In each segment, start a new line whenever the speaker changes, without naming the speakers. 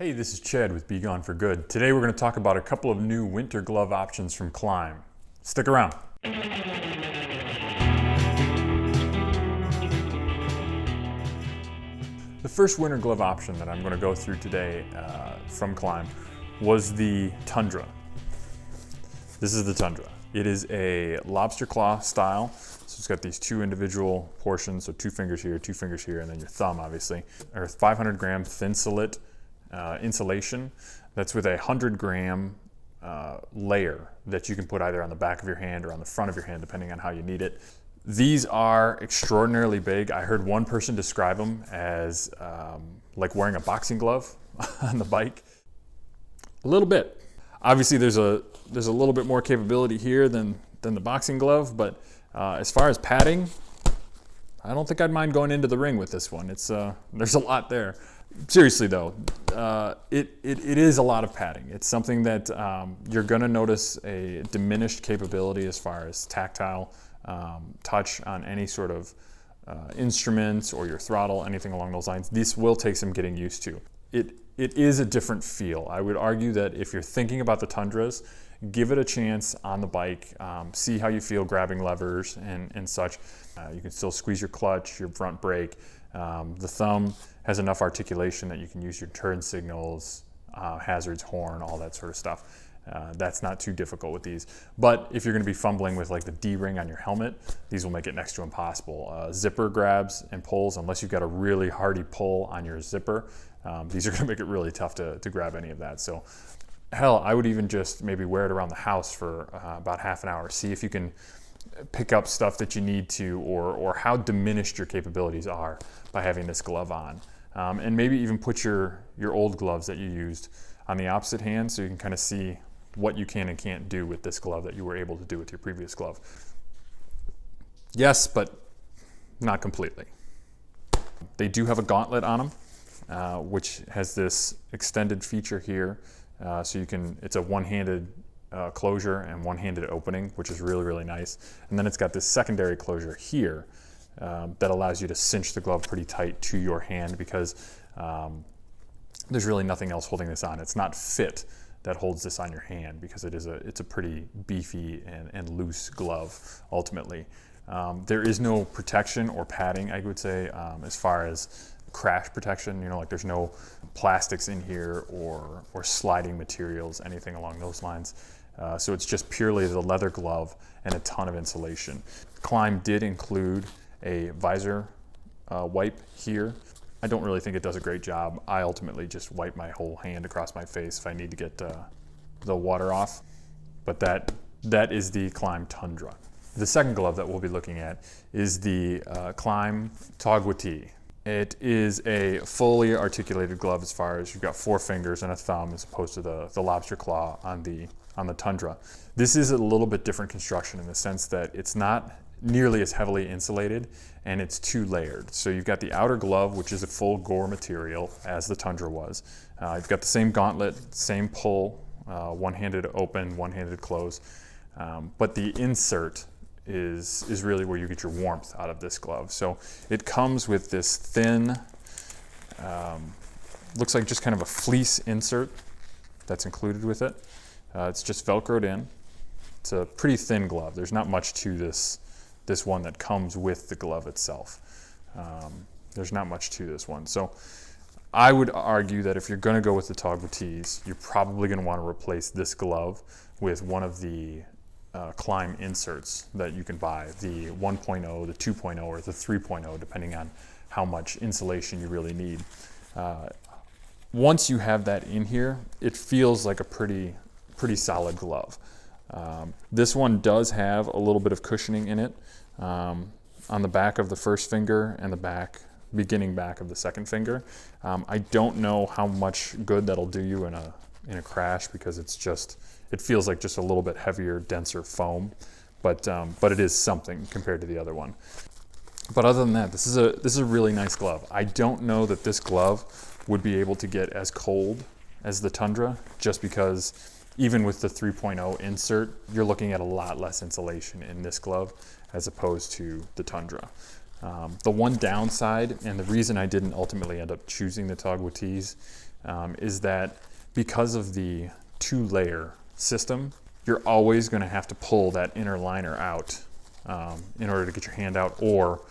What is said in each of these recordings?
Hey, this is Chad with BeGoneForGood. Today we're going to talk about a couple of new winter glove options from Klim. Stick around. The first winter glove option that I'm going to go through today from Klim was the Tundra. This is the Tundra. It is a lobster claw style. So it's got these two individual portions, so 2 fingers here, 2 fingers here, and then your thumb, obviously. Or 500 gram thin sillet insulation that's with a 100-gram layer that you can put either on the back of your hand or on the front of your hand, depending on how you need it. These are extraordinarily big. I heard one person describe them as like wearing a boxing glove on the bike. A little bit. Obviously, there's a little bit more capability here than the boxing glove, but as far as padding, I don't think I'd mind going into the ring with this one. It's there's a lot there. Seriously though, it is a lot of padding. It's something that you're going to notice a diminished capability as far as tactile touch on any sort of instruments or your throttle, anything along those lines. This will take some getting used to. It is a different feel. I would argue that if you're thinking about the Tundras, give it a chance on the bike, see how you feel grabbing levers and such. You can still squeeze your clutch, your front brake. The thumb has enough articulation that you can use your turn signals, hazards, horn, all that sort of stuff. That's not too difficult with these. But if you're going to be fumbling with like the D-ring on your helmet, these will make it next to impossible. Zipper grabs and pulls, unless you've got a really hardy pull on your zipper, these are going to make it really tough to grab any of that. So hell, I would even just maybe wear it around the house for about half an hour. See if you can pick up stuff that you need to, or how diminished your capabilities are by having this glove on. And maybe even put your old gloves that you used on the opposite hand so you can kind of see what you can and can't do with this glove that you were able to do with your previous glove. Yes, but not completely. They do have a gauntlet on them, which has this extended feature here. So you can, it's a one-handed closure and one-handed opening, which is really, really nice. And then it's got this secondary closure here that allows you to cinch the glove pretty tight to your hand, because there's really nothing else holding this on. It's not fit that holds this on your hand, because it's a pretty beefy and loose glove ultimately. There is no protection or padding, I would say, as far as crash protection. You know, like there's no plastics in here or sliding materials, anything along those lines. So it's just purely the leather glove and a ton of insulation. Klim did include a visor wipe here. I don't really think it does a great job. I ultimately just wipe my whole hand across my face if I need to get the water off. But that is the Klim Tundra. The second glove that we'll be looking at is the Klim Togwotee. It is a fully articulated glove as far as you've got 4 fingers and a thumb, as opposed to the lobster claw on the Tundra. This is a little bit different construction in the sense that it's not nearly as heavily insulated, and it's 2 layered. So you've got the outer glove, which is a full gore material, as the Tundra was. You've got the same gauntlet, same pull, one-handed open, one-handed close, but the insert is really where you get your warmth out of this glove. So it comes with this thin, looks like just kind of a fleece insert that's included with it. It's just Velcroed in. It's a pretty thin glove. There's not much to this one that comes with the glove itself. There's not much to this one. So I would argue that if you're going to go with the Togwotees, you're probably going to want to replace this glove with one of the Klim inserts that you can buy, the 1.0, the 2.0, or the 3.0, depending on how much insulation you really need. Once you have that in here, it feels like a pretty solid glove. This one does have a little bit of cushioning in it on the back of the first finger and the beginning back of the second finger. I don't know how much good that'll do you in a crash, because it feels like just a little bit heavier, denser foam, but it is something compared to the other one. But other than that, this is a really nice glove. I don't know that this glove would be able to get as cold as the Tundra, just because even with the 3.0 insert, you're looking at a lot less insulation in this glove as opposed to the Tundra. The one downside, and the reason I didn't ultimately end up choosing the Togwotees, is that because of the 2-layer system, you're always going to have to pull that inner liner out in order to get your hand out, or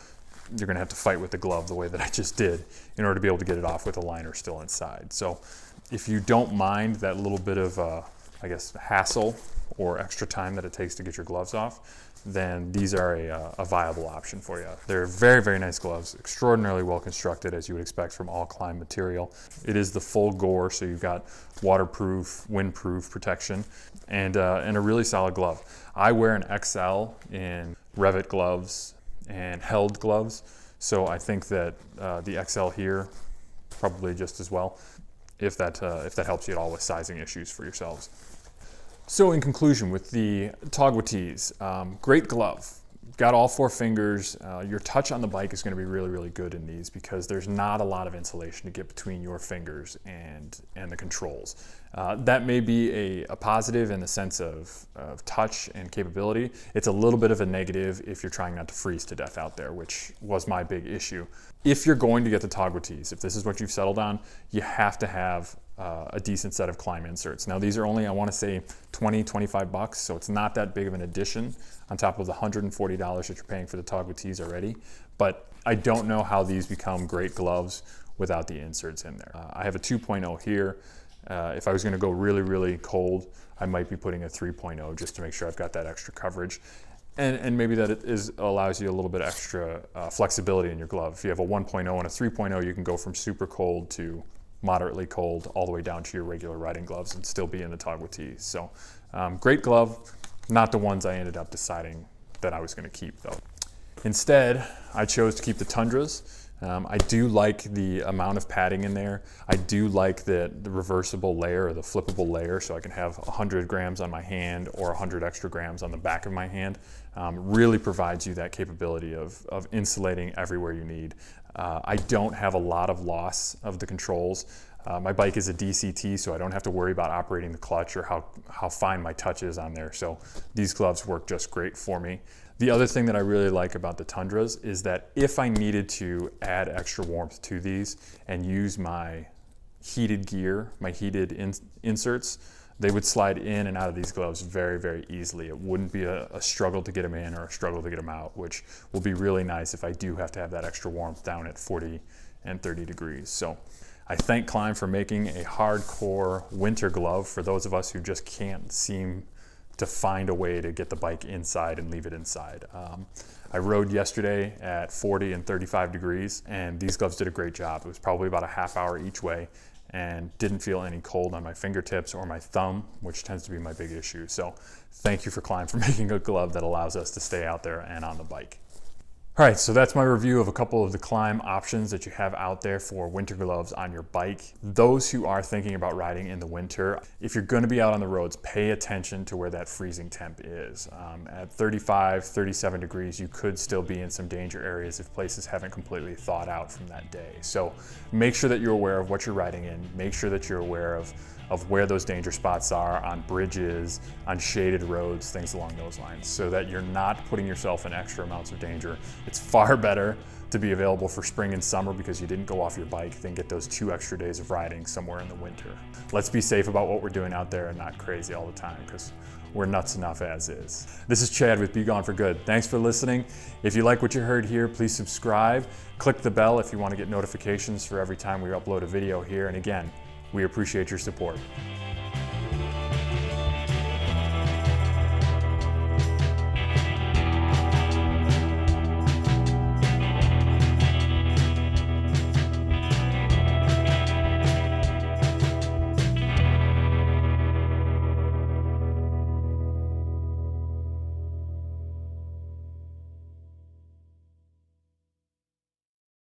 you're going to have to fight with the glove the way that I just did in order to be able to get it off with the liner still inside. So if you don't mind that little bit of, I guess, hassle or extra time that it takes to get your gloves off, then these are a viable option for you. They're very, very nice gloves, extraordinarily well constructed, as you would expect from all Klim material. It is the full gore, so you've got waterproof, windproof protection, and a really solid glove. I wear an XL in Revit gloves and held gloves, so I think that the XL here probably just as well, if that helps you at all with sizing issues for yourselves. So in conclusion, with the Togwotees, great glove. Got all 4 fingers. Your touch on the bike is going to be really, really good in these because there's not a lot of insulation to get between your fingers and the controls. That may be a positive in the sense of touch and capability. It's a little bit of a negative if you're trying not to freeze to death out there, which was my big issue. If you're going to get the Togwotees, if this is what you've settled on, you have to have a decent set of Klim inserts. Now these are only, I want to say, 20, 25 bucks, so it's not that big of an addition on top of the $140 that you're paying for the Togwotees already, but I don't know how these become great gloves without the inserts in there. I have a 2.0 here. If I was going to go really, really cold, I might be putting a 3.0 just to make sure I've got that extra coverage. And maybe that it allows you a little bit extra flexibility in your glove. If you have a 1.0 and a 3.0, you can go from super cold to moderately cold all the way down to your regular riding gloves and still be in the Togwotees. So great glove, not the ones I ended up deciding that I was going to keep though. Instead, I chose to keep the Tundras. I do like the amount of padding in there. I do like the reversible layer or the flippable layer, so I can have 100 grams on my hand or 100 extra grams on the back of my hand. Really provides you that capability of insulating everywhere you need. I don't have a lot of loss of the controls. My bike is a DCT, so I don't have to worry about operating the clutch or how fine my touch is on there. So these gloves work just great for me. The other thing that I really like about the Tundras is that if I needed to add extra warmth to these and use my heated gear, my heated inserts, they would slide in and out of these gloves very, very easily. It wouldn't be a struggle to get them in or a struggle to get them out, which will be really nice if I do have to have that extra warmth down at 40 and 30 degrees. So I thank Klim for making a hardcore winter glove for those of us who just can't seem to find a way to get the bike inside and leave it inside. I rode yesterday at 40 and 35 degrees, and these gloves did a great job. It was probably about a half hour each way and didn't feel any cold on my fingertips or my thumb, which tends to be my big issue. So thank you for Klim for making a glove that allows us to stay out there and on the bike. All right, so that's my review of a couple of the Klim options that you have out there for winter gloves on your bike. Those who are thinking about riding in the winter, if you're going to be out on the roads, pay attention to where that freezing temp is. At 35, 37 degrees, you could still be in some danger areas if places haven't completely thawed out from that day. So make sure that you're aware of what you're riding in. Make sure that you're aware of where those danger spots are on bridges, on shaded roads, things along those lines, so that you're not putting yourself in extra amounts of danger. It's far better to be available for spring and summer because you didn't go off your bike than get those 2 extra days of riding somewhere in the winter. Let's be safe about what we're doing out there and not crazy all the time, because we're nuts enough as is. This is Chad with BeGoneForGood. Thanks for listening. If you like what you heard here, please subscribe. Click the bell if you want to get notifications for every time we upload a video here. And again, we appreciate your support.